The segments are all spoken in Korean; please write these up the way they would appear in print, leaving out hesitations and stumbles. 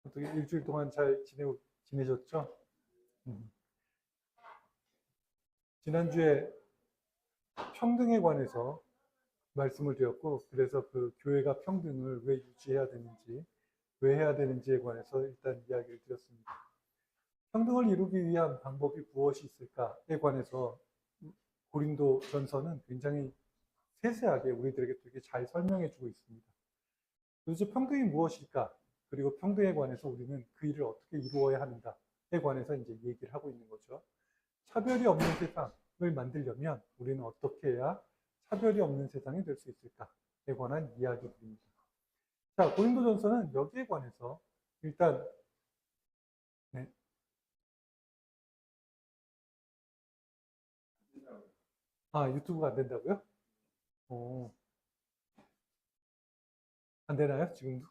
어떻게 일주일 동안 잘 지내셨죠? 음. 지난주에 평등에 관해서 말씀을 드렸고, 그래서 그 교회가 평등을 왜 유지해야 되는지, 왜 해야 되는지에 관해서 일단 이야기를 드렸습니다. 평등을 이루기 위한 방법이 무엇이 있을까에 관해서 고린도 전서는 굉장히 세세하게 우리들에게 되게 잘 설명해 주고 있습니다. 도대체 평등이 무엇일까? 그리고 평등에 관해서 우리는 그 일을 어떻게 이루어야 하는가에 관해서 이제 얘기를 하고 있는 거죠. 차별이 없는 세상을 만들려면 우리는 어떻게 해야 차별이 없는 세상이 될 수 있을까에 관한 이야기들입니다. 자, 고린도전서는 여기에 관해서 일단 네. 아, 유튜브가 안 된다고요? 어, 안 되나요? 지금도?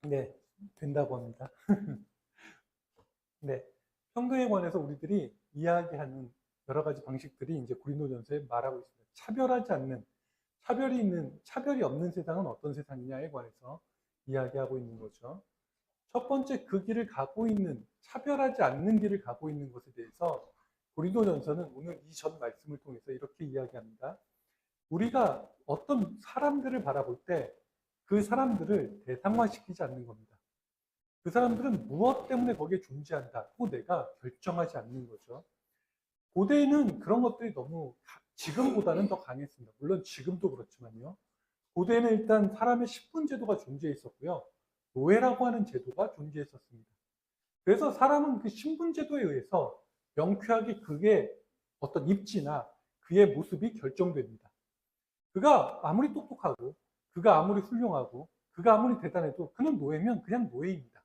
네, 된다고 합니다. 네, 평등에 관해서 우리들이 이야기하는 여러 가지 방식들이 이제 고린도전서에 말하고 있습니다. 차별하지 않는, 차별이 없는 세상은 어떤 세상이냐에 관해서 이야기하고 있는 거죠. 첫 번째 그 길을 가고 있는, 차별하지 않는 길을 가고 있는 것에 대해서 고린도전서는 오늘 이 전 말씀을 통해서 이렇게 이야기합니다. 우리가 어떤 사람들을 바라볼 때 그 사람들을 대상화시키지 않는 겁니다. 그 사람들은 무엇 때문에 거기에 존재한다고 내가 결정하지 않는 거죠. 고대에는 그런 것들이 너무 지금보다는 더 강했습니다. 물론 지금도 그렇지만요. 고대에는 일단 사람의 식분제도가 존재해 있었고요. 노예라고 하는 제도가 존재했었습니다. 그래서 사람은 그 신분제도에 의해서 명쾌하게 그의 어떤 입지나 그의 모습이 결정됩니다. 그가 아무리 똑똑하고, 그가 아무리 훌륭하고, 그가 아무리 대단해도 그는 노예면 그냥 노예입니다.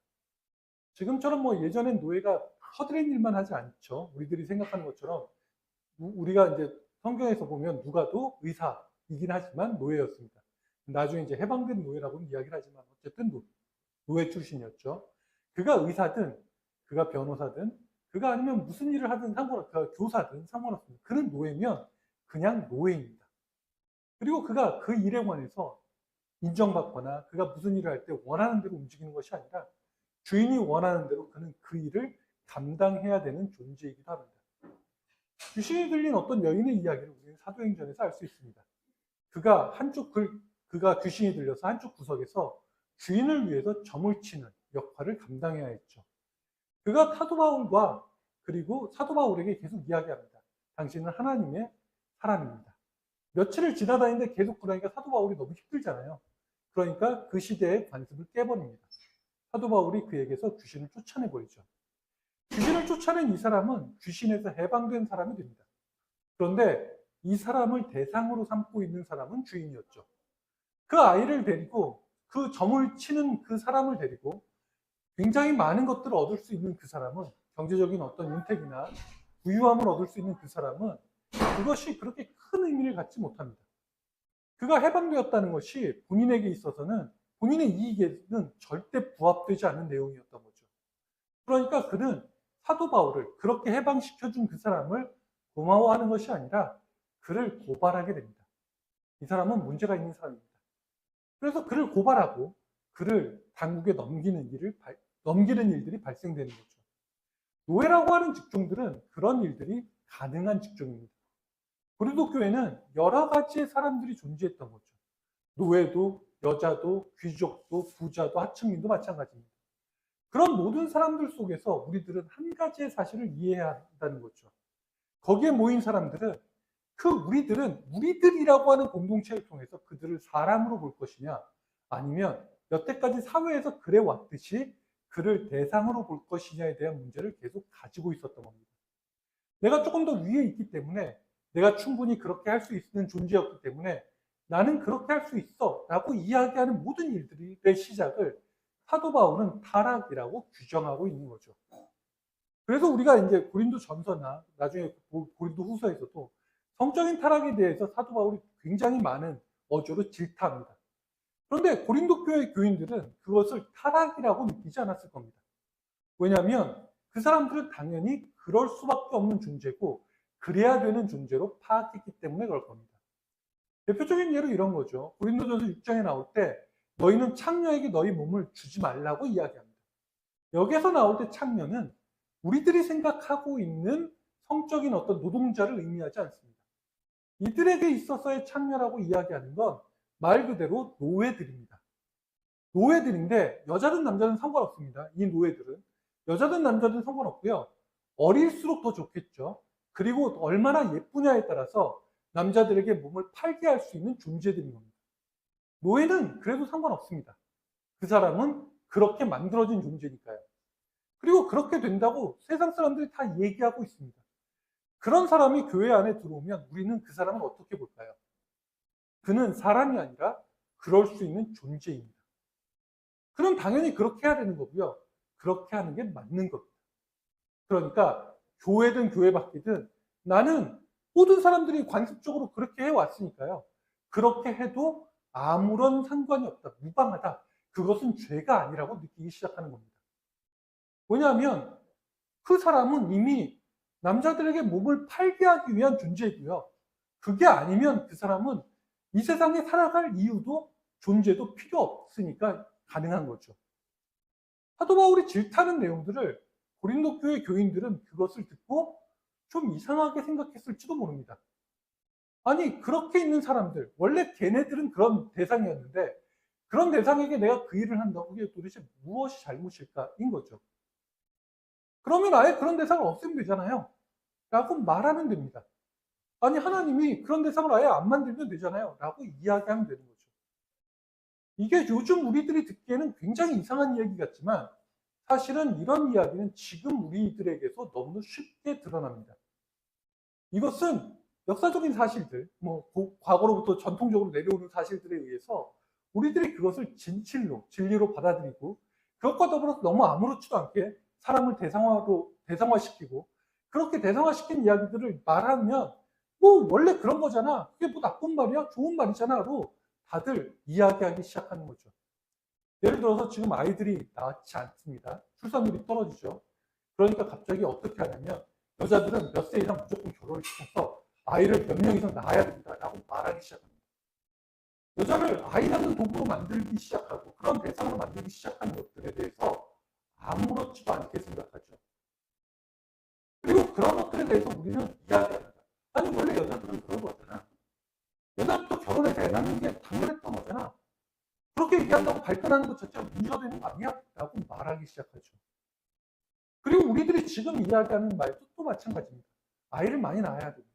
지금처럼 뭐 예전엔 노예가 허드렛 일만 하지 않죠. 우리들이 생각하는 것처럼 우리가 이제 성경에서 보면 누가도 의사이긴 하지만 노예였습니다. 나중에 이제 해방된 노예라고는 이야기를 하지만 어쨌든 노예 출신이었죠. 그가 의사든 그가 변호사든 그가 아니면 무슨 일을 하든 상관없고 교사든 상관없습니다. 그는 노예면 그냥 노예입니다. 그리고 그가 그 일에 관해서 인정받거나 그가 무슨 일을 할 때 원하는 대로 움직이는 것이 아니라 주인이 원하는 대로 그는 그 일을 감당해야 되는 존재이기도 합니다. 귀신이 들린 어떤 여인의 이야기를 우리는 사도행전에서 알 수 있습니다. 그가 귀신이 들려서 한쪽 구석에서 주인을 위해서 점을 치는 역할을 감당해야 했죠. 그가 사도 바울과 그리고 사도 바울에게 계속 이야기합니다. 당신은 하나님의 사람입니다. 며칠을 지나다니는데 계속 그러니까 사도 바울이 너무 힘들잖아요. 그러니까 그 시대의 관습을 깨버립니다. 사도 바울이 그에게서 귀신을 쫓아내버리죠. 귀신을 쫓아낸 이 사람은 귀신에서 해방된 사람이 됩니다. 그런데 이 사람을 대상으로 삼고 있는 사람은 주인이었죠. 그 아이를 데리고 그 점을 치는 그 사람을 데리고 굉장히 많은 것들을 얻을 수 있는 그 사람은 경제적인 어떤 윤택이나 부유함을 얻을 수 있는 그 사람은 그것이 그렇게 큰 의미를 갖지 못합니다. 그가 해방되었다는 것이 본인에게 있어서는 본인의 이익에는 절대 부합되지 않는 내용이었던 거죠. 그러니까 그는 사도 바울을 그렇게 해방시켜준 그 사람을 고마워하는 것이 아니라 그를 고발하게 됩니다. 이 사람은 문제가 있는 사람입니다. 그래서 그를 고발하고 그를 당국에 넘기는 일들이 발생되는 거죠. 노예라고 하는 직종들은 그런 일들이 가능한 직종입니다. 고린도 교회는 여러 가지의 사람들이 존재했던 거죠. 노예도, 여자도, 귀족도, 부자도, 하층민도 마찬가지입니다. 그런 모든 사람들 속에서 우리들은 한 가지의 사실을 이해해야 한다는 거죠. 거기에 모인 사람들은 우리들은 우리들이라고 하는 공동체를 통해서 그들을 사람으로 볼 것이냐 아니면 여태까지 사회에서 그래 왔듯이 그를 대상으로 볼 것이냐에 대한 문제를 계속 가지고 있었던 겁니다. 내가 조금 더 위에 있기 때문에 내가 충분히 그렇게 할 수 있는 존재였기 때문에 나는 그렇게 할 수 있어 라고 이야기하는 모든 일들의 시작을 사도 바울은 타락이라고 규정하고 있는 거죠. 그래서 우리가 이제 고린도 전서나 나중에 고린도 후서에서도 성적인 타락에 대해서 사도 바울이 굉장히 많은 어조로 질타합니다. 그런데 고린도 교회 교인들은 그것을 타락이라고 느끼지 않았을 겁니다. 왜냐하면 그 사람들은 당연히 그럴 수밖에 없는 존재고 그래야 되는 존재로 파악했기 때문에 그럴 겁니다. 대표적인 예로 이런 거죠. 고린도전서 6장에 나올 때 너희는 창녀에게 너희 몸을 주지 말라고 이야기합니다. 여기에서 나올 때 창녀는 우리들이 생각하고 있는 성적인 어떤 노동자를 의미하지 않습니다. 이들에게 있어서의 창녀라고 이야기하는 건 말 그대로 노예들입니다. 노예들인데 여자든 남자든 상관없습니다. 이 노예들은 여자든 남자든 상관없고요. 어릴수록 더 좋겠죠. 그리고 얼마나 예쁘냐에 따라서 남자들에게 몸을 팔게 할 수 있는 존재들인 겁니다. 노예는 그래도 상관없습니다. 그 사람은 그렇게 만들어진 존재니까요. 그리고 그렇게 된다고 세상 사람들이 다 얘기하고 있습니다. 그런 사람이 교회 안에 들어오면 우리는 그 사람을 어떻게 볼까요? 그는 사람이 아니라 그럴 수 있는 존재입니다. 그럼 당연히 그렇게 해야 되는 거고요. 그렇게 하는 게 맞는 겁니다. 그러니까 교회든 교회 밖이든 나는 모든 사람들이 관습적으로 그렇게 해왔으니까요. 그렇게 해도 아무런 상관이 없다. 무방하다. 그것은 죄가 아니라고 느끼기 시작하는 겁니다. 왜냐하면 그 사람은 이미 남자들에게 몸을 팔게 하기 위한 존재이고요. 그게 아니면 그 사람은 이 세상에 살아갈 이유도 존재도 필요 없으니까 가능한 거죠. 사도 바울이 질타하는 내용들을 고린도 교회 교인들은 그것을 듣고 좀 이상하게 생각했을지도 모릅니다. 아니 그렇게 있는 사람들, 원래 걔네들은 그런 대상이었는데 그런 대상에게 내가 그 일을 한다고 그게 도대체 무엇이 잘못일까인 거죠. 그러면 아예 그런 대상을 없애면 되잖아요. 라고 말하면 됩니다. 아니 하나님이 그런 대상을 아예 안 만들면 되잖아요. 라고 이야기하면 되는 거죠. 이게 요즘 우리들이 듣기에는 굉장히 이상한 이야기 같지만 사실은 이런 이야기는 지금 우리들에게서 너무 쉽게 드러납니다. 이것은 역사적인 사실들, 과거로부터 전통적으로 내려오는 사실들에 의해서 우리들이 그것을 진리로 받아들이고 그것과 더불어서 너무 아무렇지도 않게 사람을 대상화시키고 그렇게 대상화시킨 이야기들을 말하면 원래 그런 거잖아. 그게 나쁜 말이야? 좋은 말이잖아.로 다들 이야기하기 시작하는 거죠. 예를 들어서 지금 아이들이 낳지 않습니다. 출산율이 떨어지죠. 그러니까 갑자기 어떻게 하냐면 여자들은 몇 세 이상 무조건 결혼을 시켜서 아이를 몇 명 이상 낳아야 된다 라고 말하기 시작합니다. 여자를 아이 낳는 도구로 만들기 시작하고 그런 대상으로 만들기 시작하는 것들에 대해서 아무렇지도 않게 생각하죠. 그리고 그런 것들에 대해서 우리는 이야기합니다. 아니 원래 여자들은 그런 거잖아. 여자부터 결혼해서 애 낳는 게 당연했던 거잖아. 그렇게 얘기한다고 발전하는 것 자체가 문제가 되는 거 아니야? 라고 말하기 시작하죠. 그리고 우리들이 지금 이야기하는 말도 또 마찬가지입니다. 아이를 많이 낳아야 됩니다.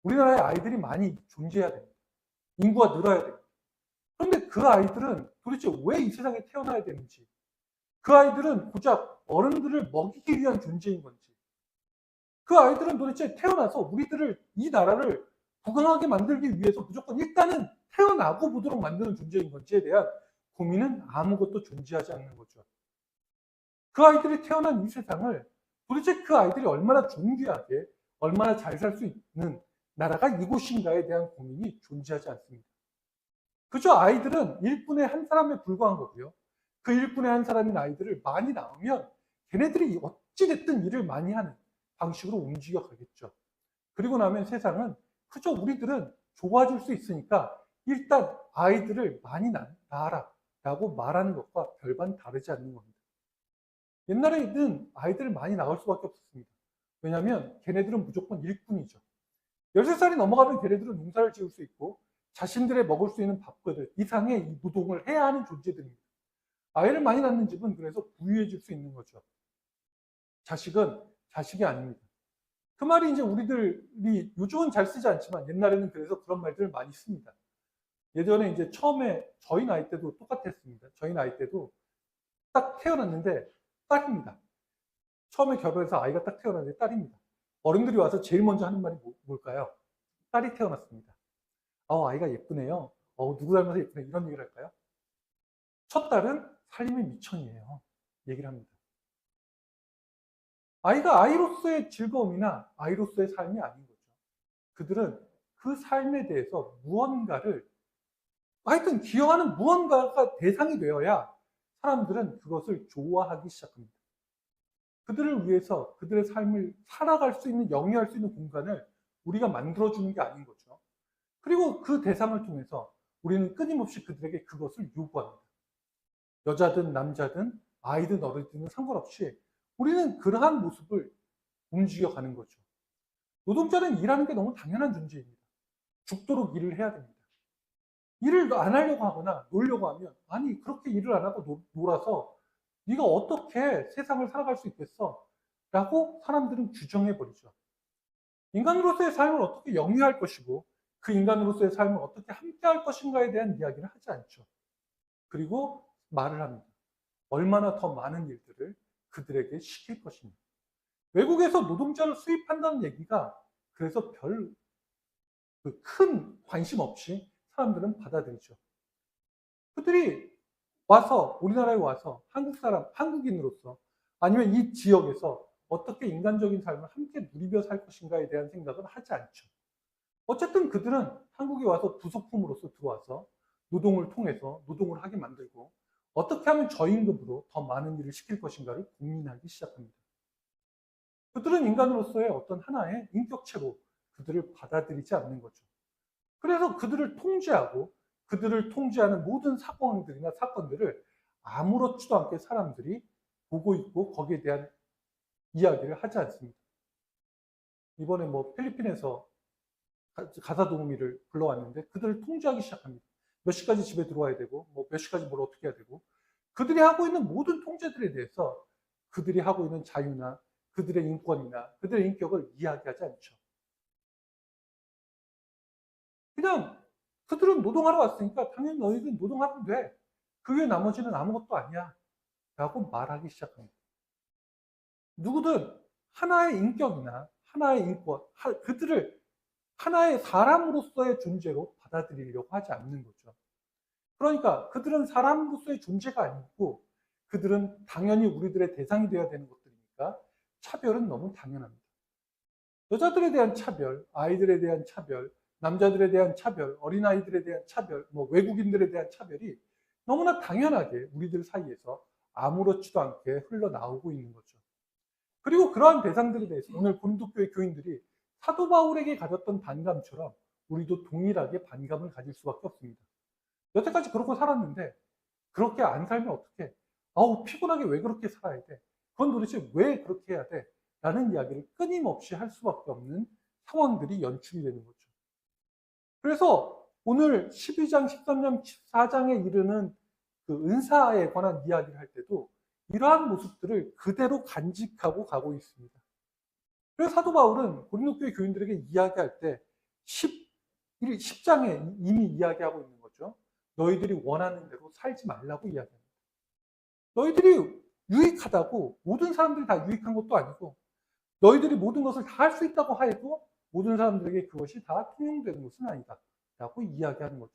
우리나라에 아이들이 많이 존재해야 됩니다. 인구가 늘어야 됩니다. 그런데 그 아이들은 도대체 왜 이 세상에 태어나야 되는지, 그 아이들은 고작 어른들을 먹이기 위한 존재인 건지, 그 아이들은 도대체 태어나서 우리들을, 이 나라를 부강하게 만들기 위해서 무조건 일단은 태어나고 보도록 만드는 존재인 건지에 대한 고민은 아무것도 존재하지 않는 거죠. 그 아이들이 태어난 이 세상을 도대체 그 아이들이 얼마나 존귀하게, 얼마나 잘 살 수 있는 나라가 이곳인가에 대한 고민이 존재하지 않습니다. 그저 아이들은 일꾼의 한 사람에 불과한 거고요. 그 일꾼의 한 사람인 아이들을 많이 낳으면 걔네들이 어찌됐든 일을 많이 하는 방식으로 움직여 가겠죠. 그리고 나면 세상은 그저 우리들은 좋아질 수 있으니까 일단 아이들을 많이 낳아라 라고 말하는 것과 별반 다르지 않는 겁니다. 옛날에는 아이들을 많이 낳을 수밖에 없었습니다. 왜냐하면 걔네들은 무조건 일꾼이죠. 13살이 넘어가면 걔네들은 농사를 지을 수 있고 자신들의 먹을 수 있는 밥그릇 이상의 이 노동을 해야 하는 존재들입니다. 아이를 많이 낳는 집은 그래서 부유해질 수 있는 거죠. 자식은 자식이 아닙니다. 그 말이 이제 우리들이 요즘은 잘 쓰지 않지만 옛날에는 그래서 그런 말들을 많이 씁니다. 예전에 이제 처음에 저희 나이 때도 똑같았습니다. 저희 나이 때도 딱 태어났는데 딸입니다. 처음에 결혼해서 아이가 딱 태어났는데 딸입니다. 어른들이 와서 제일 먼저 하는 말이 뭘까요? 딸이 태어났습니다. 아이가 예쁘네요. 누구 닮아서 예쁘네. 이런 얘기를 할까요? 첫 딸은 살림의 미천이에요. 얘기를 합니다. 아이가 아이로서의 즐거움이나 아이로서의 삶이 아닌 거죠. 그들은 그 삶에 대해서 무언가를 하여튼 기여하는 무언가가 대상이 되어야 사람들은 그것을 좋아하기 시작합니다. 그들을 위해서 그들의 삶을 살아갈 수 있는, 영위할 수 있는 공간을 우리가 만들어주는 게 아닌 거죠. 그리고 그 대상을 통해서 우리는 끊임없이 그들에게 그것을 요구합니다. 여자든 남자든 아이든 어른든 상관없이 우리는 그러한 모습을 움직여가는 거죠. 노동자는 일하는 게 너무 당연한 존재입니다. 죽도록 일을 해야 됩니다. 일을 안 하려고 하거나 놀려고 하면, 아니 그렇게 일을 안 하고 놀아서 네가 어떻게 세상을 살아갈 수 있겠어? 라고 사람들은 규정해버리죠. 인간으로서의 삶을 어떻게 영위할 것이고 그 인간으로서의 삶을 어떻게 함께할 것인가에 대한 이야기를 하지 않죠. 그리고 말을 합니다. 얼마나 더 많은 일들을 그들에게 시킬 것입니다. 외국에서 노동자를 수입한다는 얘기가 그래서 별 큰 관심 없이 사람들은 받아들이죠. 그들이 와서, 우리나라에 와서 한국 사람, 한국인으로서 아니면 이 지역에서 어떻게 인간적인 삶을 함께 누리며 살 것인가에 대한 생각은 하지 않죠. 어쨌든 그들은 한국에 와서 부속품으로서 들어와서 노동을 통해서 노동을 하게 만들고 어떻게 하면 저임금으로 더 많은 일을 시킬 것인가를 고민하기 시작합니다. 그들은 인간으로서의 어떤 하나의 인격체로 그들을 받아들이지 않는 거죠. 그래서 그들을 통제하고 그들을 통제하는 모든 사건들이나 사건들을 아무렇지도 않게 사람들이 보고 있고 거기에 대한 이야기를 하지 않습니다. 이번에 뭐 필리핀에서 가사 도우미를 불러왔는데 그들을 통제하기 시작합니다. 몇 시까지 집에 들어와야 되고 뭐 몇 시까지 뭘 어떻게 해야 되고 그들이 하고 있는 모든 통제들에 대해서 그들이 하고 있는 자유나 그들의 인권이나 그들의 인격을 이야기하지 않죠. 그냥 그들은 노동하러 왔으니까 당연히 너희들은 노동하면 돼. 그 외에 나머지는 아무것도 아니야. 라고 말하기 시작합니다. 누구든 하나의 인격이나 하나의 인권, 그들을 하나의 사람으로서의 존재로 받아들이려고 하지 않는 거죠. 그러니까 그들은 사람으로서의 존재가 아니고 그들은 당연히 우리들의 대상이 되어야 되는 것들이니까 차별은 너무 당연합니다. 여자들에 대한 차별, 아이들에 대한 차별, 남자들에 대한 차별, 어린아이들에 대한 차별, 뭐 외국인들에 대한 차별이 너무나 당연하게 우리들 사이에서 아무렇지도 않게 흘러나오고 있는 거죠. 그리고 그러한 대상들에 대해서 오늘 고린도교회 교인들이 사도 바울에게 가졌던 반감처럼 우리도 동일하게 반감을 가질 수밖에 없습니다. 여태까지 그렇게 살았는데 그렇게 안 살면 어떡해? 아우 피곤하게 왜 그렇게 살아야 돼? 그건 도대체 왜 그렇게 해야 돼? 라는 이야기를 끊임없이 할 수밖에 없는 상황들이 연출이 되는 거죠. 그래서 오늘 12장, 13장, 14장에 이르는 그 은사에 관한 이야기를 할 때도 이러한 모습들을 그대로 간직하고 가고 있습니다. 그래서 사도 바울은 고린도교회 교인들에게 이야기할 때 10장에 이미 이야기하고 있는 거죠. 너희들이 원하는 대로 살지 말라고 이야기합니다. 너희들이 유익하다고 모든 사람들이 다 유익한 것도 아니고 너희들이 모든 것을 다 할 수 있다고 해도 모든 사람들에게 그것이 다 통용되는 것은 아니다 라고 이야기하는 거죠.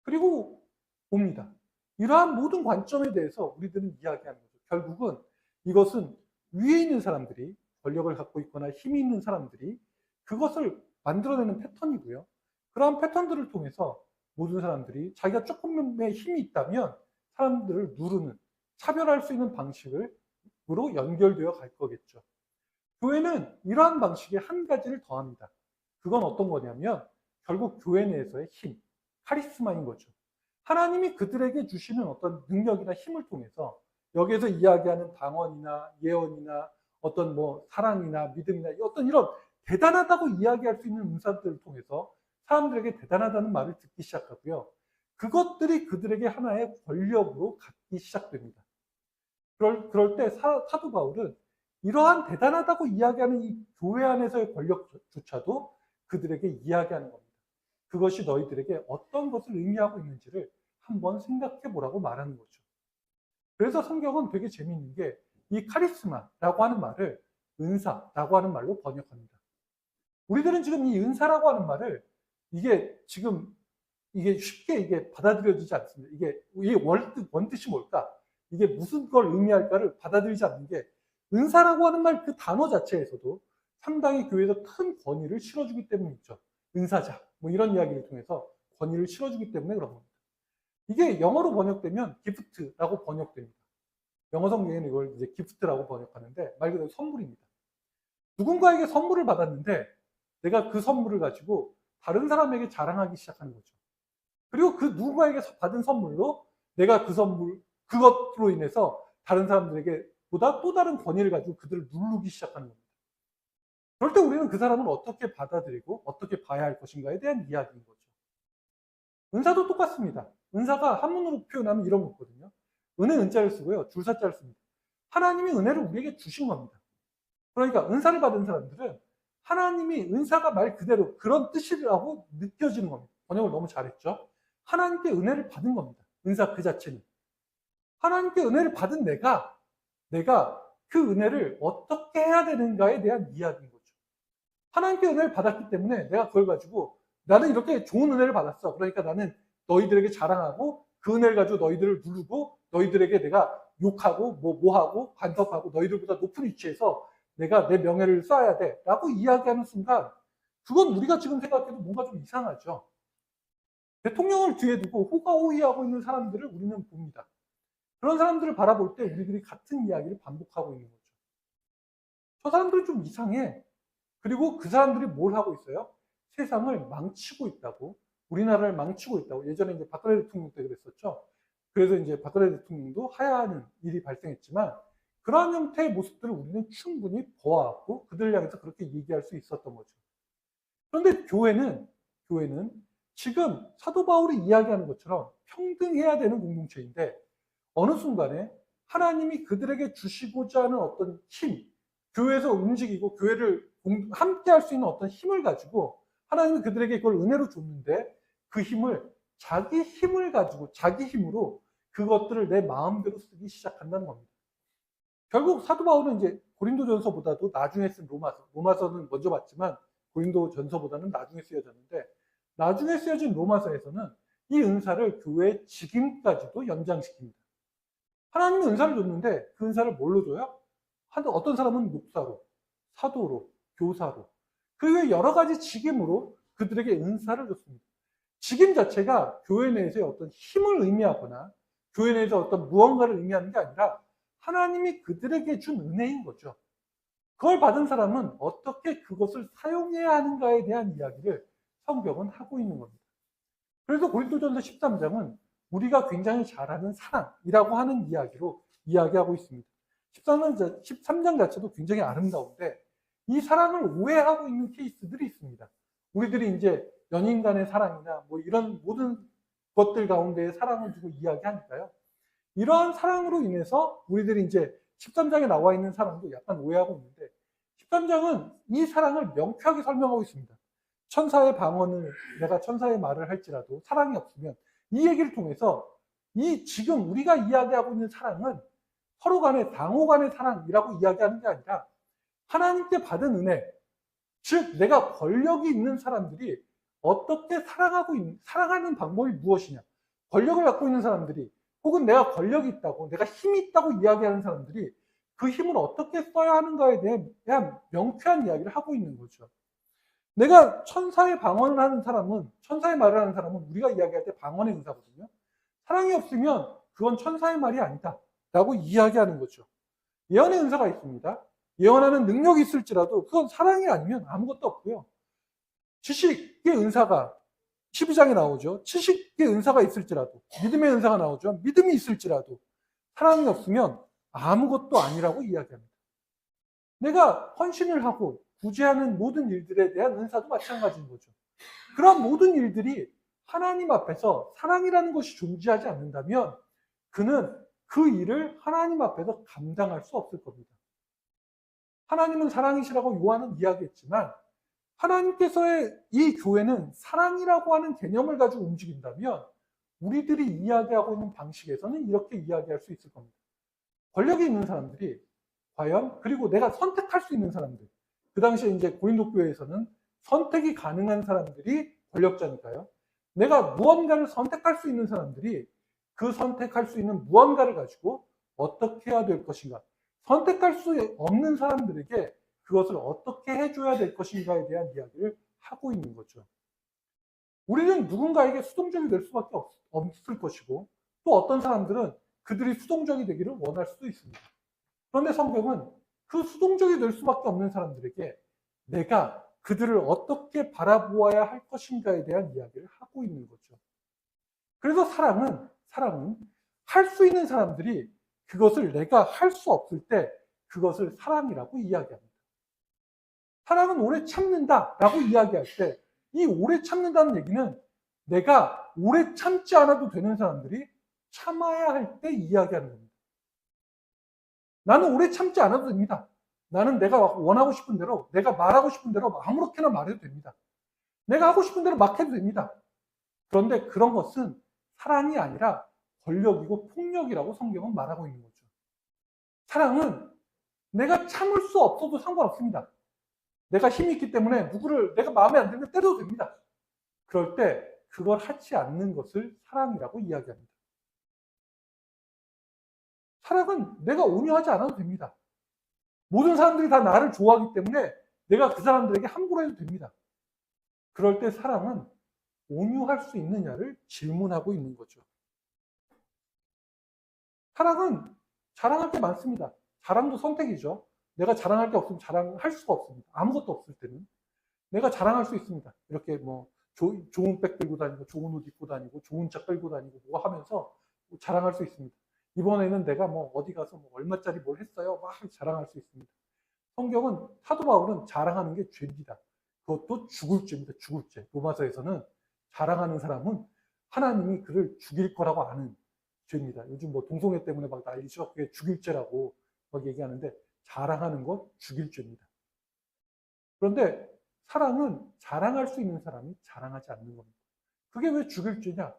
그리고 봅니다. 이러한 모든 관점에 대해서 우리들은 이야기하는 거죠. 결국은 이것은 위에 있는 사람들이 권력을 갖고 있거나 힘이 있는 사람들이 그것을 만들어내는 패턴이고요. 그러한 패턴들을 통해서 모든 사람들이 자기가 조금의 힘이 있다면 사람들을 누르는, 차별할 수 있는 방식으로 연결되어 갈 거겠죠. 교회는 이러한 방식의 한 가지를 더합니다. 그건 어떤 거냐면 결국 교회 내에서의 힘, 카리스마인 거죠. 하나님이 그들에게 주시는 어떤 능력이나 힘을 통해서 여기에서 이야기하는 방언이나 예언이나 어떤 뭐 사랑이나 믿음이나 어떤 이런 대단하다고 이야기할 수 있는 은사들을 통해서 사람들에게 대단하다는 말을 듣기 시작하고요. 그것들이 그들에게 하나의 권력으로 갖기 시작됩니다. 그럴 때 사도 바울은 이러한 대단하다고 이야기하는 이 교회 안에서의 권력조차도 그들에게 이야기하는 겁니다. 그것이 너희들에게 어떤 것을 의미하고 있는지를 한번 생각해 보라고 말하는 거죠. 그래서 성경은 되게 재미있는 게 이 카리스마라고 하는 말을 은사라고 하는 말로 번역합니다. 우리들은 지금 이 은사라고 하는 말을 이게 지금 이게 쉽게 이게 받아들여지지 않습니다. 이게 원뜻이 뭘까? 이게 무슨 걸 의미할까를 받아들이지 않는 게 은사라고 하는 말 그 단어 자체에서도 상당히 교회에서 큰 권위를 실어주기 때문이죠. 은사자 뭐 이런 이야기를 통해서 권위를 실어주기 때문에 그런 겁니다. 이게 영어로 번역되면 기프트라고 번역됩니다. 영어 성경에는 이걸 이제 기프트라고 번역하는데 말 그대로 선물입니다. 누군가에게 선물을 받았는데 내가 그 선물을 가지고 다른 사람에게 자랑하기 시작하는 거죠. 그리고 그 누군가에게 받은 선물로 내가 그것으로 인해서 다른 사람들에게 보다 또 다른 권위를 가지고 그들을 누르기 시작하는 겁니다. 그럴 때 우리는 그 사람을 어떻게 받아들이고 어떻게 봐야 할 것인가에 대한 이야기인 거죠. 은사도 똑같습니다. 은사가 한문으로 표현하면 이런 거거든요. 은혜 은자를 쓰고요. 줄사자를 씁니다. 하나님이 은혜를 우리에게 주신 겁니다. 그러니까 은사를 받은 사람들은 하나님이 은사가 말 그대로 그런 뜻이라고 느껴지는 겁니다. 번역을 너무 잘했죠. 하나님께 은혜를 받은 겁니다. 은사 그 자체는. 하나님께 은혜를 받은 내가 그 은혜를 어떻게 해야 되는가에 대한 이야기인 거죠. 하나님께 은혜를 받았기 때문에 내가 그걸 가지고 나는 이렇게 좋은 은혜를 받았어. 그러니까 나는 너희들에게 자랑하고 그 은혜를 가지고 너희들을 누르고 너희들에게 내가 욕하고 뭐하고 간섭하고 너희들보다 높은 위치에서 내가 내 명예를 쌓아야 돼 라고 이야기하는 순간 그건 우리가 지금 생각해도 뭔가 좀 이상하죠. 대통령을 뒤에 두고 호가호위하고 있는 사람들을 우리는 봅니다. 그런 사람들을 바라볼 때 우리들이 같은 이야기를 반복하고 있는 거죠. 저 사람들은 좀 이상해. 그리고 그 사람들이 뭘 하고 있어요? 세상을 망치고 있다고, 우리나라를 망치고 있다고. 예전에 이제 박근혜 대통령 때 그랬었죠. 그래서 이제 박근혜 대통령도 하야하는 일이 발생했지만 그러한 형태의 모습들을 우리는 충분히 보아왔고 그들을 향해서 그렇게 얘기할 수 있었던 거죠. 그런데 교회는 지금 사도 바울이 이야기하는 것처럼 평등해야 되는 공동체인데 어느 순간에 하나님이 그들에게 주시고자 하는 어떤 힘, 교회에서 움직이고 교회를 함께 할 수 있는 어떤 힘을 가지고 하나님이 그들에게 그걸 은혜로 줬는데 그 힘을 자기 힘을 가지고 자기 힘으로 그것들을 내 마음대로 쓰기 시작한다는 겁니다. 결국 사도 바울은 이제 고린도전서보다도 나중에 쓴 로마서는 먼저 봤지만 고린도전서보다는 나중에 쓰여졌는데 나중에 쓰여진 로마서에서는 이 은사를 교회의 직임까지도 연장시킵니다. 하나님이 은사를 줬는데 그 은사를 뭘로 줘요? 어떤 사람은 목사로, 사도로, 교사로 그 외에 여러 가지 직임으로 그들에게 은사를 줬습니다. 직임 자체가 교회 내에서의 어떤 힘을 의미하거나 교회 내에서 어떤 무언가를 의미하는 게 아니라 하나님이 그들에게 준 은혜인 거죠. 그걸 받은 사람은 어떻게 그것을 사용해야 하는가에 대한 이야기를 성경은 하고 있는 겁니다. 그래서 고린도전서 13장은 우리가 굉장히 잘 아는 사랑이라고 하는 이야기로 이야기하고 있습니다. 13장 자체도 굉장히 아름다운데 이 사랑을 오해하고 있는 케이스들이 있습니다. 우리들이 이제 연인 간의 사랑이나 뭐 이런 모든 것들 가운데 사랑을 두고 이야기하니까요. 이러한 사랑으로 인해서 우리들이 이제 13장에 나와 있는 사랑도 약간 오해하고 있는데 13장은 이 사랑을 명쾌하게 설명하고 있습니다. 천사의 방언을 내가 천사의 말을 할지라도 사랑이 없으면 이 얘기를 통해서 이 지금 우리가 이야기하고 있는 사랑은 서로 간의 상호 간의 사랑이라고 이야기하는 게 아니라 하나님께 받은 은혜, 즉 내가 권력이 있는 사람들이 어떻게 사랑하는 방법이 무엇이냐. 권력을 갖고 있는 사람들이 혹은 내가 권력이 있다고 내가 힘이 있다고 이야기하는 사람들이 그 힘을 어떻게 써야 하는가에 대한 명쾌한 이야기를 하고 있는 거죠. 내가 천사의 방언을 하는 사람은 천사의 말을 하는 사람은 우리가 이야기할 때 방언의 은사거든요. 사랑이 없으면 그건 천사의 말이 아니다 라고 이야기하는 거죠. 예언의 은사가 있습니다. 예언하는 능력이 있을지라도 그건 사랑이 아니면 아무것도 없고요. 지식의 은사가 12장에 나오죠. 지식의 은사가 있을지라도 믿음의 은사가 나오죠. 믿음이 있을지라도 사랑이 없으면 아무것도 아니라고 이야기합니다. 내가 헌신을 하고 구제하는 모든 일들에 대한 은사도 마찬가지인 거죠. 그런 모든 일들이 하나님 앞에서 사랑이라는 것이 존재하지 않는다면 그는 그 일을 하나님 앞에서 감당할 수 없을 겁니다. 하나님은 사랑이시라고 요한은 이야기했지만 하나님께서의 이 교회는 사랑이라고 하는 개념을 가지고 움직인다면 우리들이 이야기하고 있는 방식에서는 이렇게 이야기할 수 있을 겁니다. 권력이 있는 사람들이 과연 그리고 내가 선택할 수 있는 사람들 그 당시에 이제 고린도 교회에서는 선택이 가능한 사람들이 권력자니까요. 내가 무언가를 선택할 수 있는 사람들이 그 선택할 수 있는 무언가를 가지고 어떻게 해야 될 것인가 선택할 수 없는 사람들에게 그것을 어떻게 해줘야 될 것인가에 대한 이야기를 하고 있는 거죠. 우리는 누군가에게 수동적이 될 수밖에 없을 것이고, 또 어떤 사람들은 그들이 수동적이 되기를 원할 수도 있습니다. 그런데 성경은 그 수동적이 될 수밖에 없는 사람들에게 내가 그들을 어떻게 바라보아야 할 것인가에 대한 이야기를 하고 있는 거죠. 그래서 사랑은 할 수 있는 사람들이 그것을 내가 할 수 없을 때 그것을 사랑이라고 이야기합니다. 사랑은 오래 참는다라고 이야기할 때 이 오래 참는다는 얘기는 내가 오래 참지 않아도 되는 사람들이 참아야 할 때 이야기하는 겁니다. 나는 오래 참지 않아도 됩니다. 나는 내가 원하고 싶은 대로, 내가 말하고 싶은 대로 아무렇게나 말해도 됩니다. 내가 하고 싶은 대로 막 해도 됩니다. 그런데 그런 것은 사랑이 아니라 권력이고 폭력이라고 성경은 말하고 있는 거죠. 사랑은 내가 참을 수 없어도 상관없습니다. 내가 힘이 있기 때문에 누구를 내가 마음에 안 들면 때려도 됩니다. 그럴 때 그걸 하지 않는 것을 사랑이라고 이야기합니다. 사랑은 내가 온유하지 않아도 됩니다. 모든 사람들이 다 나를 좋아하기 때문에 내가 그 사람들에게 함부로 해도 됩니다. 그럴 때 사랑은 온유할 수 있느냐를 질문하고 있는 거죠. 사랑은 자랑할 게 많습니다. 자랑도 선택이죠. 내가 자랑할 게 없으면 자랑할 수가 없습니다. 아무것도 없을 때는. 내가 자랑할 수 있습니다. 이렇게 뭐 좋은 백 들고 다니고 좋은 옷 입고 다니고 좋은 차 끌고 다니고 뭐 하면서 자랑할 수 있습니다. 이번에는 내가 뭐 어디 가서 뭐 얼마짜리 뭘 했어요. 막 자랑할 수 있습니다. 성경은 사도 바울은 자랑하는 게 죄입니다. 그것도 죽을 죄입니다. 죽을 죄. 로마서에서는 자랑하는 사람은 하나님이 그를 죽일 거라고 아는 죄입니다. 요즘 뭐 동성애 때문에 막 난리죠. 그게 죽일 죄라고 막 얘기하는데 자랑하는 건 죽일 죄입니다. 그런데 사랑은 자랑할 수 있는 사람이 자랑하지 않는 겁니다. 그게 왜 죽일 죄냐?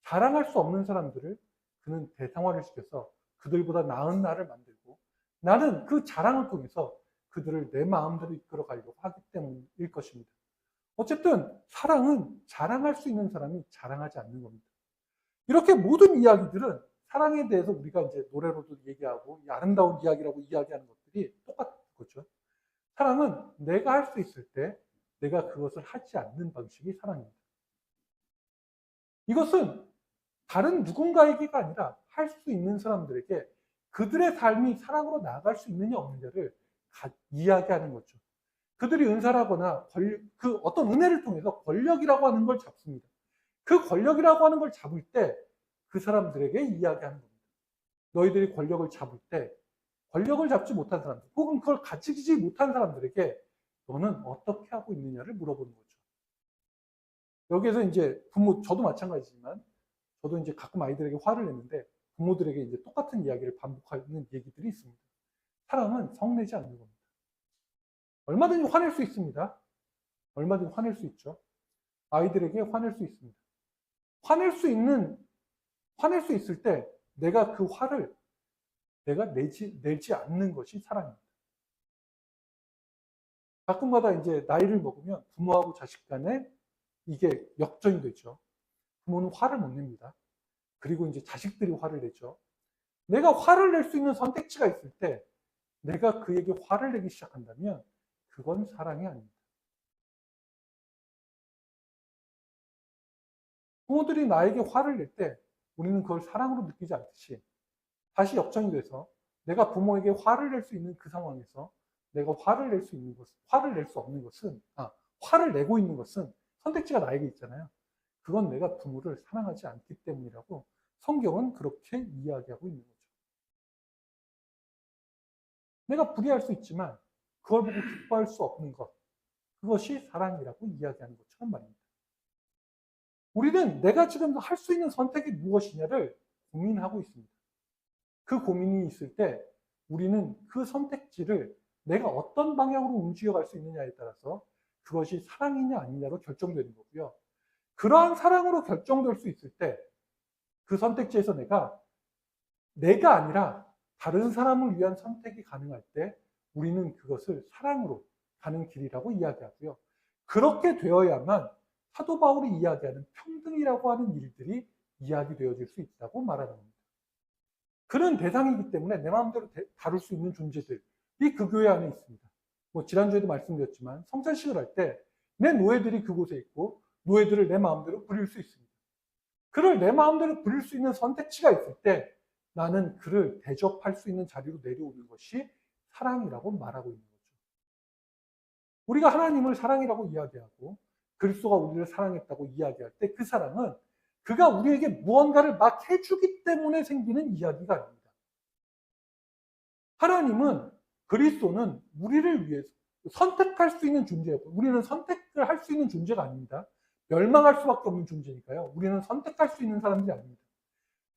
자랑할 수 없는 사람들을 그는 대상화를 시켜서 그들보다 나은 나를 만들고 나는 그 자랑을 통해서 그들을 내 마음대로 이끌어 가려고 하기 때문일 것입니다. 어쨌든 사랑은 자랑할 수 있는 사람이 자랑하지 않는 겁니다. 이렇게 모든 이야기들은 사랑에 대해서 우리가 이제 노래로도 얘기하고 아름다운 이야기라고 이야기하는 것들이 똑같은 거죠. 사랑은 내가 할 수 있을 때 내가 그것을 하지 않는 방식이 사랑입니다. 이것은 다른 누군가에게가 아니라 할 수 있는 사람들에게 그들의 삶이 사랑으로 나아갈 수 있느냐 없느냐를 이야기하는 거죠. 그들이 은사라거나 그 어떤 은혜를 통해서 권력이라고 하는 걸 잡습니다. 그 권력이라고 하는 걸 잡을 때 그 사람들에게 이야기하는 겁니다. 너희들이 권력을 잡을 때 권력을 잡지 못한 사람들 혹은 그걸 가지지 못한 사람들에게 너는 어떻게 하고 있느냐를 물어보는 거죠. 여기에서 이제 부모, 저도 마찬가지지만 저도 이제 가끔 아이들에게 화를 내는데 부모들에게 이제 똑같은 이야기를 반복하는 얘기들이 있습니다. 사랑은 성내지 않는 겁니다. 얼마든지 화낼 수 있습니다. 얼마든지 화낼 수 있죠. 아이들에게 화낼 수 있습니다. 화낼 수 있을 때 내가 그 화를 내가 내지 않는 것이 사랑입니다. 가끔가다 이제 나이를 먹으면 부모하고 자식 간에 이게 역전이 되죠. 부모는 화를 못 냅니다. 그리고 이제 자식들이 화를 내죠. 내가 화를 낼 수 있는 선택지가 있을 때 내가 그에게 화를 내기 시작한다면 그건 사랑이 아닙니다. 부모들이 나에게 화를 낼 때 우리는 그걸 사랑으로 느끼지 않듯이 다시 역전이 돼서 내가 부모에게 화를 낼 수 있는 그 상황에서 내가 화를 낼 수 없는 것은, 화를 내고 있는 것은 선택지가 나에게 있잖아요. 그건 내가 부모를 사랑하지 않기 때문이라고 성경은 그렇게 이야기하고 있는 거죠. 내가 불의할 수 있지만 그걸 보고 기뻐할 수 없는 것, 그것이 사랑이라고 이야기하는 것처럼 말입니다. 우리는 내가 지금 할 수 있는 선택이 무엇이냐를 고민하고 있습니다. 그 고민이 있을 때 우리는 그 선택지를 내가 어떤 방향으로 움직여갈 수 있느냐에 따라서 그것이 사랑이냐 아니냐로 결정되는 거고요. 그러한 사랑으로 결정될 수 있을 때 그 선택지에서 내가 아니라 다른 사람을 위한 선택이 가능할 때 우리는 그것을 사랑으로 가는 길이라고 이야기하고요. 그렇게 되어야만 사도 바울이 이야기하는 평등이라고 하는 일들이 이야기되어질 수 있다고 말하는 겁니다. 그런 대상이기 때문에 내 마음대로 다룰 수 있는 존재들이 그 교회 안에 있습니다. 뭐 지난주에도 말씀드렸지만 성찬식을 할 때 내 노예들이 그곳에 있고 노예들을 내 마음대로 부릴 수 있습니다. 그를 내 마음대로 부릴 수 있는 선택지가 있을 때 나는 그를 대접할 수 있는 자리로 내려오는 것이 사랑이라고 말하고 있는 거죠. 우리가 하나님을 사랑이라고 이야기하고 그리스도가 우리를 사랑했다고 이야기할 때 그 사랑은 그가 우리에게 무언가를 막 해주기 때문에 생기는 이야기가 아닙니다. 하나님은, 그리스도는 우리를 위해서 선택할 수 있는 존재예요. 우리는 선택을 할 수 있는 존재가 아닙니다. 멸망할 수밖에 없는 존재니까요. 우리는 선택할 수 있는 사람들이 아닙니다.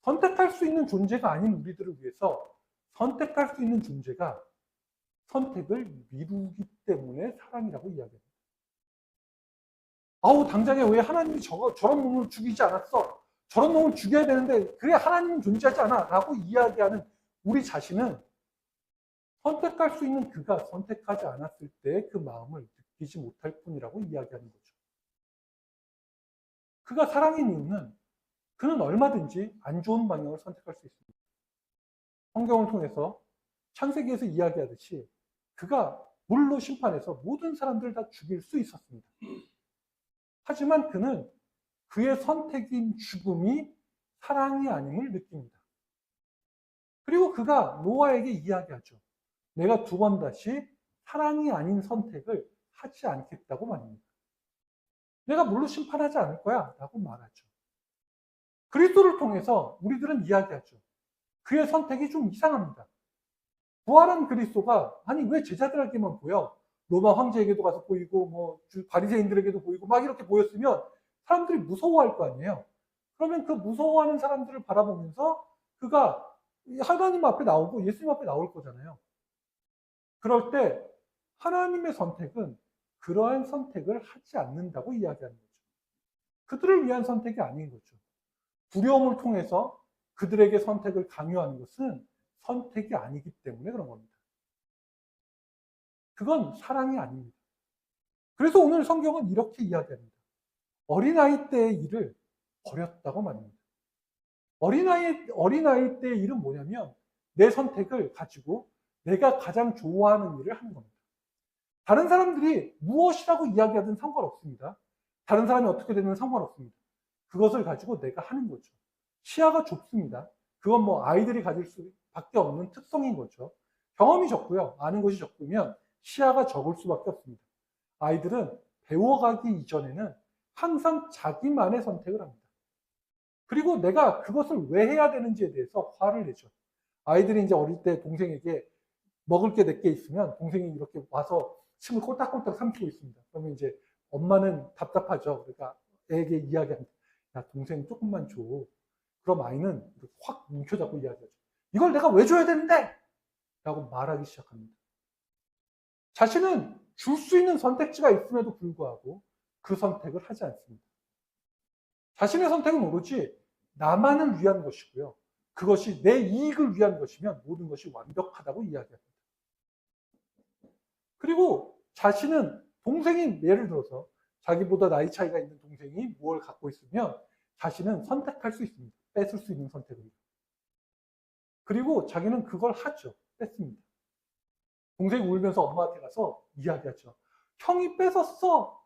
선택할 수 있는 존재가 아닌 우리들을 위해서 선택할 수 있는 존재가 선택을 미루기 때문에 사랑이라고 이야기합니다. 아우, 당장에 왜 하나님이 저런 놈을 죽이지 않았어? 저런 놈을 죽여야 되는데 그게 하나님은 존재하지 않아? 라고 이야기하는 우리 자신은 선택할 수 있는 그가 선택하지 않았을 때 그 마음을 느끼지 못할 뿐이라고 이야기하는 거죠. 그가 사랑인 이유는 그는 얼마든지 안 좋은 방향을 선택할 수 있습니다. 성경을 통해서 창세기에서 이야기하듯이 그가 물로 심판해서 모든 사람들을 다 죽일 수 있었습니다. 하지만 그는 그의 선택인 죽음이 사랑이 아님을 느낍니다. 그리고 그가 노아에게 이야기하죠. 내가 두 번 다시 사랑이 아닌 선택을 하지 않겠다고 말합니다. 내가 물로 심판하지 않을 거야 라고 말하죠. 그리스도를 통해서 우리들은 이야기하죠. 그의 선택이 좀 이상합니다. 부활한 그리스도가 아니 왜 제자들에게만 보여? 로마 황제에게도 가서 보이고 뭐 바리새인들에게도 보이고 막 이렇게 보였으면 사람들이 무서워할 거 아니에요. 그러면 그 무서워하는 사람들을 바라보면서 그가 하나님 앞에 나오고 예수님 앞에 나올 거잖아요. 그럴 때 하나님의 선택은 그러한 선택을 하지 않는다고 이야기하는 거죠. 그들을 위한 선택이 아닌 거죠. 두려움을 통해서 그들에게 선택을 강요하는 것은 선택이 아니기 때문에 그런 겁니다. 그건 사랑이 아닙니다. 그래서 오늘 성경은 이렇게 이야기합니다. 어린아이 때의 일을 버렸다고 말합니다. 어린아이 때의 일은 뭐냐면 내 선택을 가지고 내가 가장 좋아하는 일을 하는 겁니다. 다른 사람들이 무엇이라고 이야기하든 상관없습니다. 다른 사람이 어떻게 되든 상관없습니다. 그것을 가지고 내가 하는 거죠. 시야가 좁습니다. 그건 뭐 아이들이 가질 수밖에 없는 특성인 거죠. 경험이 적고요. 아는 것이 적으면 시야가 적을 수밖에 없습니다. 아이들은 배워가기 이전에는 항상 자기만의 선택을 합니다. 그리고 내가 그것을 왜 해야 되는지에 대해서 화를 내죠. 아이들이 이제 어릴 때 동생에게 먹을 게 몇 개 있으면 동생이 이렇게 와서 침을 꼴딱꼴딱 삼키고 있습니다. 그러면 이제 엄마는 답답하죠. 그러니까 애에게 이야기합니다. 야, 동생 조금만 줘. 그럼 아이는 확 움켜잡고 이야기하죠. 이걸 내가 왜 줘야 되는데? 라고 말하기 시작합니다. 자신은 줄 수 있는 선택지가 있음에도 불구하고 그 선택을 하지 않습니다. 자신의 선택은 오로지 나만을 위한 것이고요. 그것이 내 이익을 위한 것이면 모든 것이 완벽하다고 이야기합니다. 그리고 자신은 동생이 예를 들어서 자기보다 나이 차이가 있는 동생이 무엇을 갖고 있으면 자신은 선택할 수 있습니다. 뺏을 수 있는 선택을. 그리고 자기는 그걸 하죠. 뺏습니다. 동생이 울면서 엄마한테 가서 이야기하죠. 형이 뺏었어.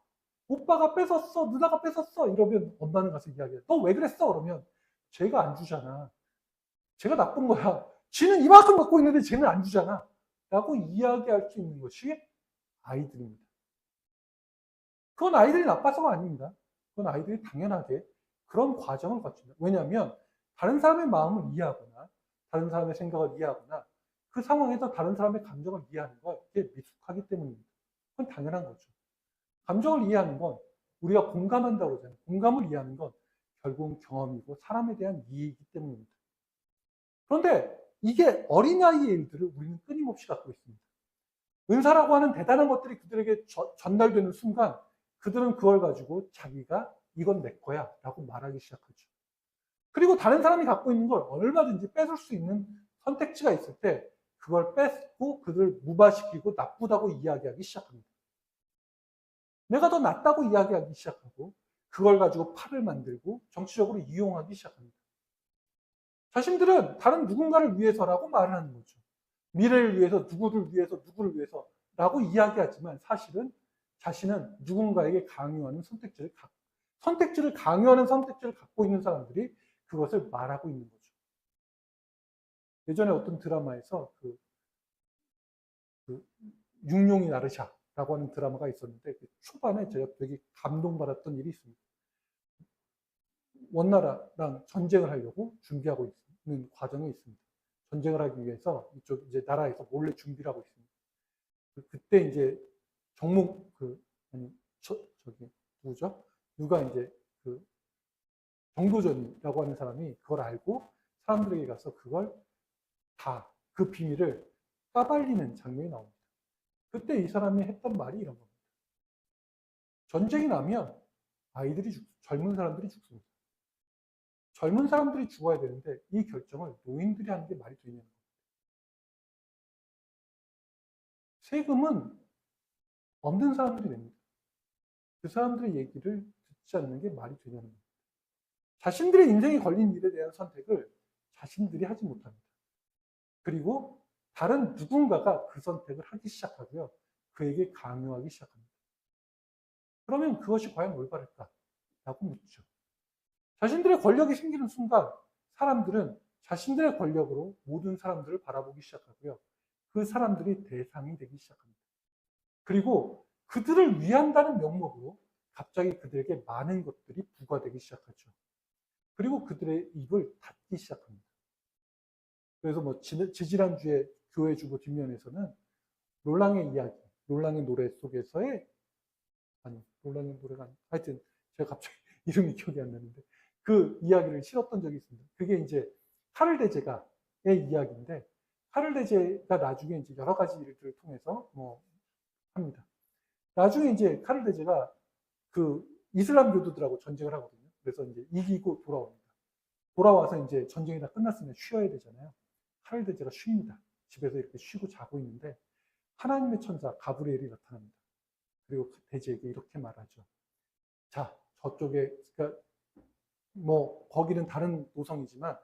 오빠가 뺏었어. 누나가 뺏었어. 이러면 엄마는 가서 이야기해요. 너 왜 그랬어? 그러면 쟤가 안 주잖아. 쟤가 나쁜 거야. 쟤는 이만큼 갖고 있는데 쟤는 안 주잖아. 라고 이야기할 수 있는 것이 아이들입니다. 그건 아이들이 나빠서가 아닙니다. 그건 아이들이 당연하게 그런 과정을 거칩니다. 왜냐하면 다른 사람의 마음을 이해하거나 다른 사람의 생각을 이해하거나 그 상황에서 다른 사람의 감정을 이해하는 건 이게 미숙하기 때문입니다. 그건 당연한 거죠. 감정을 이해하는 건 우리가 공감한다고 하잖아요. 공감을 이해하는 건 결국은 경험이고 사람에 대한 이해이기 때문입니다. 그런데 이게 어린아이의 일들을 우리는 끊임없이 갖고 있습니다. 은사라고 하는 대단한 것들이 그들에게 전달되는 순간 그들은 그걸 가지고 자기가 이건 내 거야 라고 말하기 시작하죠. 그리고 다른 사람이 갖고 있는 걸 얼마든지 뺏을 수 있는 선택지가 있을 때 그걸 뺏고 그들을 무마시키고 나쁘다고 이야기하기 시작합니다. 내가 더 낫다고 이야기하기 시작하고 그걸 가지고 팔을 만들고 정치적으로 이용하기 시작합니다. 자신들은 다른 누군가를 위해서라고 말을 하는 거죠. 미래를 위해서, 누구를 위해서라고 이야기하지만 사실은 자신은 누군가에게 강요하는 선택지를 선택지를 강요하는 선택지를 갖고 있는 사람들이 그것을 말하고 있는 거죠. 예전에 어떤 드라마에서 그 육룡이 나르샤라고 하는 드라마가 있었는데 그 초반에 제가 되게 감동받았던 일이 있습니다. 원나라랑 전쟁을 하려고 준비하고 있는 과정에 있습니다. 전쟁을 하기 위해서 이쪽 이제 나라에서 몰래 준비를 하고 있습니다. 그때 이제 정목 아니 저기 누구죠? 누가 이제 그 정도전이라고 하는 사람이 그걸 알고 사람들에게 가서 그걸 다 그 비밀을 까발리는 장면이 나옵니다. 그때 이 사람이 했던 말이 이런 겁니다. 전쟁이 나면 젊은 사람들이 죽습니다. 젊은 사람들이 죽어야 되는데 이 결정을 노인들이 하는 게 말이 되냐는 겁니다. 세금은 없는 사람들이 냅니다. 그 사람들의 얘기를 듣지 않는 게 말이 되냐는 겁니다. 자신들의 인생이 걸린 일에 대한 선택을 자신들이 하지 못합니다. 그리고 다른 누군가가 그 선택을 하기 시작하고요. 그에게 강요하기 시작합니다. 그러면 그것이 과연 올바를까? 라고 묻죠. 자신들의 권력이 생기는 순간 사람들은 자신들의 권력으로 모든 사람들을 바라보기 시작하고요. 그 사람들이 대상이 되기 시작합니다. 그리고 그들을 위한다는 명목으로 갑자기 그들에게 많은 것들이 부과되기 시작하죠. 그리고 그들의 입을 닫기 시작합니다. 그래서 뭐 지지난주에 교회 주보 뒷면에서는 롤랑의 이야기, 롤랑의 노래 속에서의 롤랑의 노래가 하여튼 제가 갑자기 이름이 기억이 안 나는데 그 이야기를 실었던 적이 있습니다. 그게 이제 카를 데제가의 이야기인데 카를 데제가 나중에 이제 여러 가지 일들을 통해서 뭐 합니다. 나중에 이제 카를 데제가 그 이슬람 교도들하고 전쟁을 하거든요. 그래서 이제 이기고 돌아옵니다. 돌아와서 이제 전쟁이 다 끝났으면 쉬어야 되잖아요. 카를 데제가 쉽니다. 집에서 이렇게 쉬고 자고 있는데 하나님의 천사 가브리엘이 나타납니다. 그리고 데제에게 이렇게 말하죠. 자, 저쪽에 그러니까 뭐 거기는 다른 노성이지만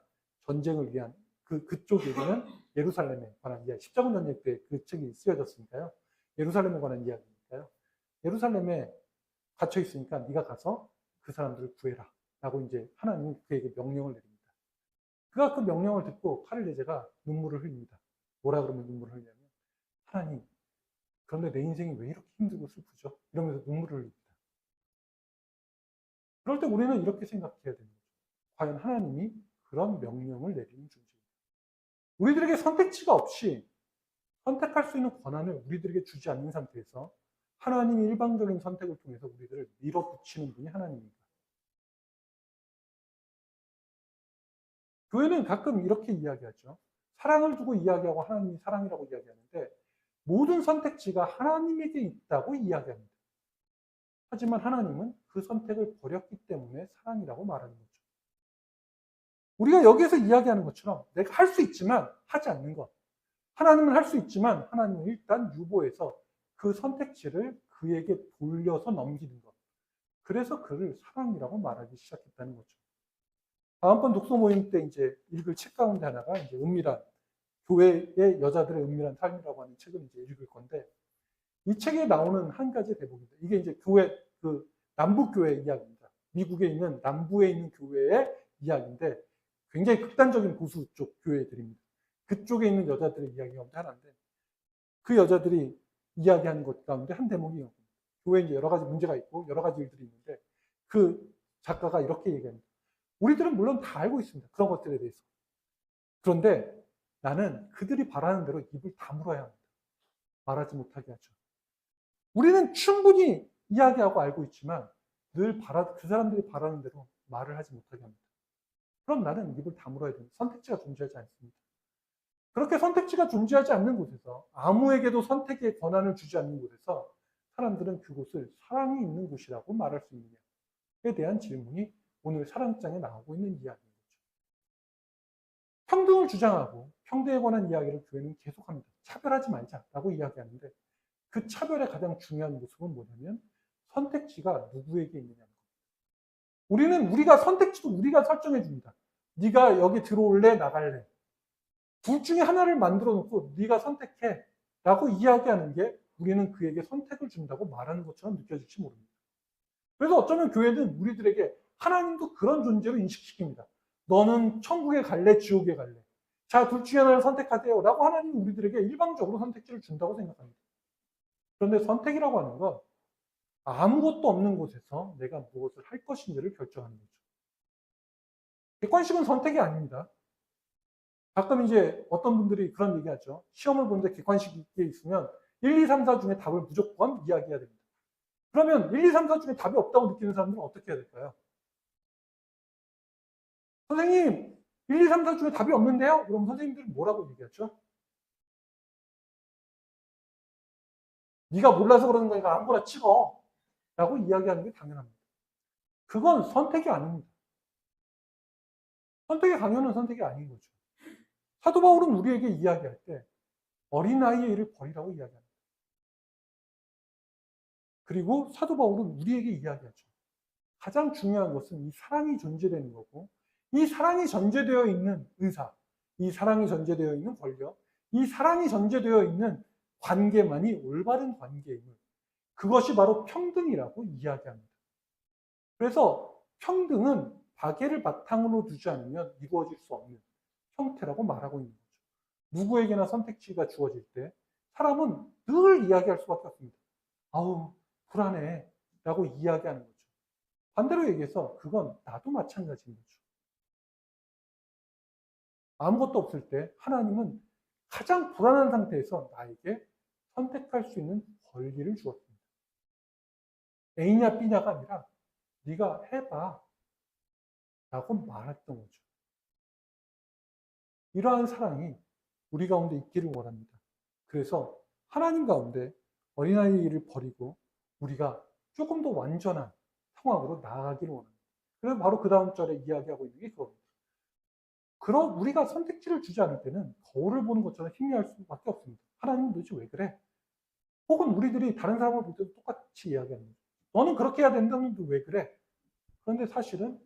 전쟁을 위한 그쪽 얘기는 예루살렘에 관한 이야기. 십자군 전쟁 때 그 책이 쓰여졌으니까요. 예루살렘에 관한 이야기니까요. 예루살렘에 갇혀 있으니까 네가 가서 그 사람들을 구해라. 라고 이제 하나님이 그에게 명령을 내립니다. 그가 그 명령을 듣고 카를 데제가 눈물을 흘립니다. 뭐라 그러면 눈물을 흘리냐면 하나님, 그런데 내 인생이 왜 이렇게 힘들고 슬프죠? 이러면서 눈물을 흘립니다. 그럴 때 우리는 이렇게 생각해야 되는 거죠. 과연 하나님이 그런 명령을 내리는 존재입니다. 우리들에게 선택지가 없이 선택할 수 있는 권한을 우리들에게 주지 않는 상태에서 하나님이 일방적인 선택을 통해서 우리들을 밀어붙이는 분이 하나님입니다. 교회는 가끔 이렇게 이야기하죠. 사랑을 두고 이야기하고 하나님이 사랑이라고 이야기하는데 모든 선택지가 하나님에게 있다고 이야기합니다. 하지만 하나님은 그 선택을 버렸기 때문에 사랑이라고 말하는 거죠. 우리가 여기에서 이야기하는 것처럼 내가 할 수 있지만 하지 않는 것. 하나님은 할 수 있지만 하나님은 일단 유보해서 그 선택지를 그에게 돌려서 넘기는 것. 그래서 그를 사랑이라고 말하기 시작했다는 거죠. 다음번 독서 모임 때 이제 읽을 책 가운데 하나가 이제 교회의 여자들의 은밀한 삶이라고 하는 책을 이제 읽을 건데 이 책에 나오는 한 가지 대목입니다. 이게 이제 남북교회 이야기입니다. 미국에 있는 남부에 있는 교회의 이야기인데 굉장히 극단적인 보수 쪽 교회들입니다. 그쪽에 있는 여자들의 이야기 가운데 하나인데 그 여자들이 이야기하는 것 가운데 한 대목이 교회에 이제 여러 가지 문제가 있고 여러 가지 일들이 있는데 그 작가가 이렇게 얘기합니다. 우리들은 물론 다 알고 있습니다. 그런 것들에 대해서. 그런데 나는 그들이 바라는 대로 입을 다물어야 합니다. 말하지 못하게 하죠. 우리는 충분히 이야기하고 알고 있지만 늘 그 사람들이 바라는 대로 말을 하지 못하게 합니다. 그럼 나는 입을 다물어야 됩니다. 선택지가 존재하지 않습니다. 그렇게 선택지가 존재하지 않는 곳에서 아무에게도 선택의 권한을 주지 않는 곳에서 사람들은 그곳을 사랑이 있는 곳이라고 말할 수 있느냐에 대한 질문이 오늘 사랑장에 나오고 있는 이야기인 거죠. 평등을 주장하고 평등에 관한 이야기를 교회는 계속합니다. 차별하지 말자라고 이야기하는데 그 차별의 가장 중요한 모습은 뭐냐면 선택지가 누구에게 있느냐는 겁니다. 우리가 선택지도 우리가 설정해 줍니다. 네가 여기 들어올래 나갈래. 둘 중에 하나를 만들어 놓고 네가 선택해 라고 이야기하는 게 우리는 그에게 선택을 준다고 말하는 것처럼 느껴질지 모릅니다. 그래서 어쩌면 교회는 우리들에게 하나님도 그런 존재로 인식시킵니다. 너는 천국에 갈래, 지옥에 갈래. 자, 둘 중에 하나를 선택하세요. 라고 하나님이 우리들에게 일방적으로 선택지를 준다고 생각합니다. 그런데 선택이라고 하는 건 아무것도 없는 곳에서 내가 무엇을 할 것인지를 결정하는 거죠. 객관식은 선택이 아닙니다. 가끔 이제 어떤 분들이 그런 얘기 하죠. 시험을 보는데 객관식이 있으면 1, 2, 3, 4 중에 답을 무조건 이야기해야 됩니다. 그러면 1, 2, 3, 4 중에 답이 없다고 느끼는 사람들은 어떻게 해야 될까요? 선생님, 1, 2, 3, 4 중에 답이 없는데요? 그럼 선생님들은 뭐라고 얘기하죠? 네가 몰라서 그러는 거니까 아무거나 찍어. 라고 이야기하는 게 당연합니다. 그건 선택이 아닙니다. 선택의 강요는 선택이 아닌 거죠. 사도 바울은 우리에게 이야기할 때 어린아이의 일을 버리라고 이야기합니다. 그리고 사도 바울은 우리에게 이야기하죠. 가장 중요한 것은 이 사랑이 존재되는 거고, 이 사랑이 전제되어 있는 의사, 이 사랑이 전제되어 있는 권력, 이 사랑이 전제되어 있는 관계만이 올바른 관계임을, 그것이 바로 평등이라고 이야기합니다. 그래서 평등은 박애를 바탕으로 두지 않으면 이루어질 수 없는 형태라고 말하고 있는 거죠. 누구에게나 선택지가 주어질 때 사람은 늘 이야기할 수밖에 없습니다. 아우, 불안해 라고 이야기하는 거죠. 반대로 얘기해서 그건 나도 마찬가지인 거죠. 아무것도 없을 때 하나님은 가장 불안한 상태에서 나에게 선택할 수 있는 권리를 주었습니다. A냐 B냐가 아니라 네가 해봐 라고 말했던 거죠. 이러한 사랑이 우리 가운데 있기를 원합니다. 그래서 하나님 가운데 어린아이의 일을 버리고 우리가 조금 더 완전한 상황으로 나아가기를 원합니다. 그래서 바로 그 다음 절에 이야기하고 있는 게 그겁니다. 그럼 우리가 선택지를 주지 않을 때는 거울을 보는 것처럼 희미할 수밖에 없습니다. 하나님은 도대체 왜 그래? 혹은 우리들이 다른 사람을 볼 때도 똑같이 이야기하는 거죠. 너는 그렇게 해야 된다는데 왜 그래? 그런데 사실은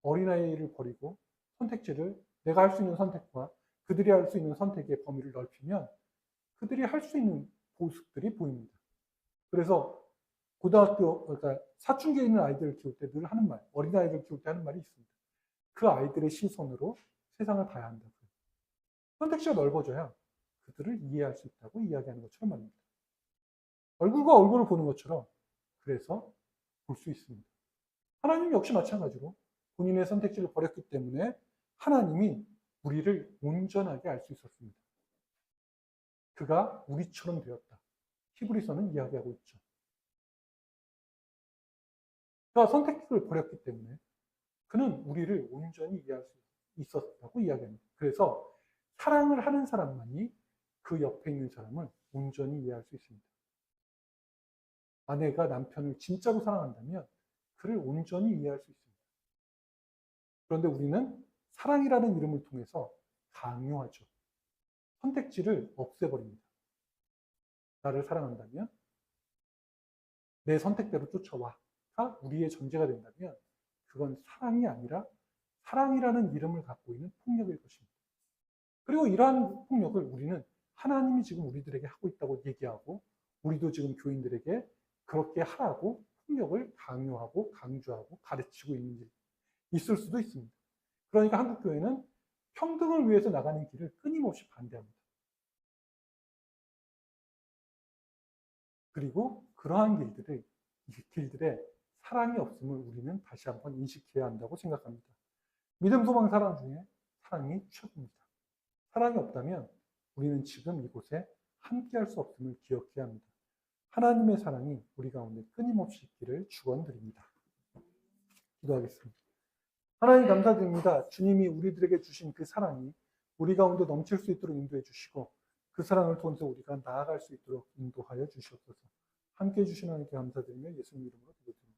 어린아이를 버리고 선택지를 내가 할 수 있는 선택과 그들이 할 수 있는 선택의 범위를 넓히면 그들이 할 수 있는 모습들이 보입니다. 그래서 고등학교, 그러니까 사춘기에 있는 아이들을 키울 때 늘 하는 말, 어린아이를 키울 때 하는 말이 있습니다. 그 아이들의 시선으로 세상을 봐야 한다고요. 선택지가 넓어져야 그들을 이해할 수 있다고 이야기하는 것처럼 말입니다. 얼굴과 얼굴을 보는 것처럼 그래서 볼 수 있습니다. 하나님 역시 마찬가지로 본인의 선택지를 버렸기 때문에 하나님이 우리를 온전하게 알 수 있었습니다. 그가 우리처럼 되었다. 히브리서는 이야기하고 있죠. 그가 선택지를 버렸기 때문에 그는 우리를 온전히 이해할 수 있었다고 이야기합니다. 그래서 사랑을 하는 사람만이 그 옆에 있는 사람을 온전히 이해할 수 있습니다. 아내가 남편을 진짜로 사랑한다면 그를 온전히 이해할 수 있습니다. 그런데 우리는 사랑이라는 이름을 통해서 강요하죠. 선택지를 없애버립니다. 나를 사랑한다면 내 선택대로 쫓아와가 우리의 전제가 된다면 그건 사랑이 아니라 사랑이라는 이름을 갖고 있는 폭력일 것입니다. 그리고 이러한 폭력을 우리는 하나님이 지금 우리들에게 하고 있다고 얘기하고 우리도 지금 교인들에게 그렇게 하라고 폭력을 강요하고 강조하고 가르치고 있을 수도 있습니다. 그러니까 한국교회는 평등을 위해서 나가는 길을 끊임없이 반대합니다. 그리고 그러한 길들에 사랑이 없음을 우리는 다시 한번 인식해야 한다고 생각합니다. 믿음, 소망, 사랑 중에 사랑이 최고입니다. 사랑이 없다면 우리는 지금 이곳에 함께할 수 없음을 기억해야 합니다. 하나님의 사랑이 우리 가운데 끊임없이 있기를 축원드립니다. 기도하겠습니다. 하나님 감사드립니다. 주님이 우리들에게 주신 그 사랑이 우리 가운데 넘칠 수 있도록 인도해 주시고 그 사랑을 통해서 우리가 나아갈 수 있도록 인도하여 주시옵소서. 함께해 주신 하나님께 감사드리며 예수님 이름으로 기도드립니다.